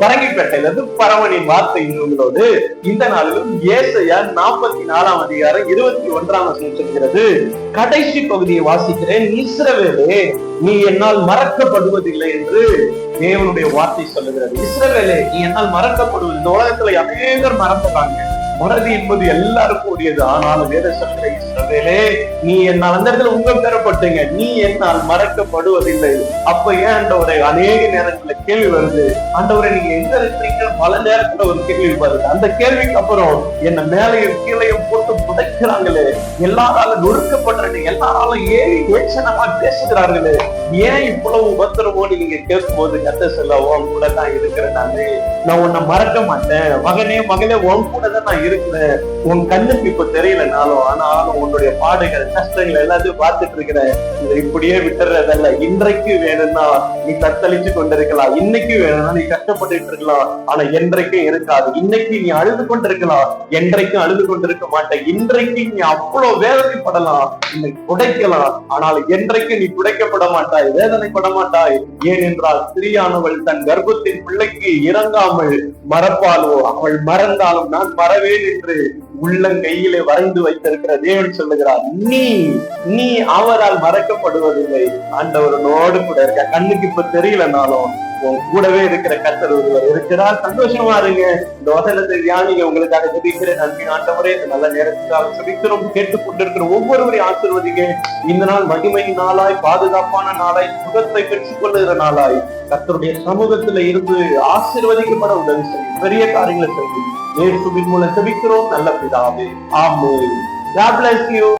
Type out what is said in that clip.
பரங்கிப்பேட்டையிலிருந்து பரமனின் வார்த்தை உங்களோடு இந்த நாளிலும் ஏசாயா 44 அதிகாரம் 21 சொல்கிறது. கடைசி பகுதியை வாசிக்கிறேன். இஸ்ரவேலே, நீ என்னால் மறக்கப்படுவதில்லை என்று தேவனுடைய வார்த்தை சொல்லுகிறது. இஸ்ரவேலே, நீ என்னால் மறக்கப்படுவது. இந்த உலகத்துல அநேகர் மறந்துட்டாங்க. மறதி என்பது எல்லாருக்கும் உரியது. ஆனாலும் வேத சொல்கிற இஸ்ரவேலே, நீ என்னால், அந்த இடத்துல உங்க பெறப்பட்டீங்க, நீ என்னால் மறக்கப்படுவதில்லை. அப்ப ஏன் ஆண்டவரை அநேக நேரத்துல கேள்வி வருது, ஆண்டவரை நீங்க எங்க இருக்கிறீங்க? பல நேரத்துல ஒரு கேள்வி வருது. அந்த கேள்விக்கு அப்புறம் என்ன மேலையும் கீழையும் போட்டு புதைக்கிறாங்களே, எல்லாராலும் நொறுக்கப்படுறது, எல்லாராலும் ஏறி ஏச்சனமா பேசுகிறார்களே, ஏன் இவ்வளவு உபத்திரமோடு நீங்க கேட்கும் போது கத்த சொல்ல, உன் கூட தான் இருக்கிறேன், நான் உன்னை மறக்க மாட்டேன், மகனே மகளே, உன் கூட தான் நான் இருக்கிறேன். உன் கண்ணுக்கு இப்ப தெரியலனாலும், ஆனாலும் உன்னுடைய பாடுகள் கஷ்டங்கள் எல்லாத்தையும் பார்த்துட்டு இருக்கிற, இதை இப்படியே விட்டுறதல்ல. இன்றைக்கு வேணும்னா நீ தத்தளிச்சு கொண்டிருக்கலாம், இன்னைக்கு வேணும்னா நீ கஷ்டப்பட்டு இருக்கலாம், ஆனா என்றைக்கும் இருக்காது. இன்னைக்கு நீ அழுது கொண்டிருக்கலாம், என்றைக்கும் அழுது கொண்டிருக்க மாட்டேன். இன்றைக்கு நீ அவ்வளவு வேதனைப்படலாம், இன்னைக்கு புடைக்கலாம், ஆனால் என்றைக்கு நீ புடைக்கப்பட மாட்டாய், வேதனைப்பட மாட்டாய். ஏனென்றால் ஸ்திரீயானவள் தன் கர்ப்பத்தின் பிள்ளைக்கு இறங்காமல் மறப்பாளோ, அவள் மறந்தாலும் நான் மறவேன் என்று உள்ளங்கையிலே வரைந்து வைத்திருக்கிற தேவன் சொல்லுகிறார். நீ அவரால் மறக்கப்படுவதில்லை. ஆண்டவரனோடு கூட இருக்க. கண்ணுக்கு இப்ப தெரியலனாலும் உன் கூடவே இருக்கிற கர்த்தர் ஒருவர் இருக்கிறார். சந்தோஷமா இருங்க. இந்த வசனத்தை தியானிங்க. உங்களுக்காக ஜெபிக்கிறேன். நன்றி ஆண்டவரே, இந்த நல்ல நேரத்துக்காக ஜெபிக்கிறோம். கேட்டுக்கொண்டிருக்கிற ஒவ்வொருவரையும் ஆசீர்வதிங்க. இந்த நாள் மகிமையின் நாளாய், பாதுகாப்பான நாளாய், சுகத்தை பெற்றுக் கொள்ளுகிற நாளாய், கர்த்தருடைய சமூகத்துல இருந்து ஆசீர்வதிக்கப்பட உதவி செய்யும். பெரிய காரியங்களை செய்யும். இயேசுவின் மூலம் ஜெபிக்கிறோம் நல்ல பிதாவே. ஆமென். God bless you.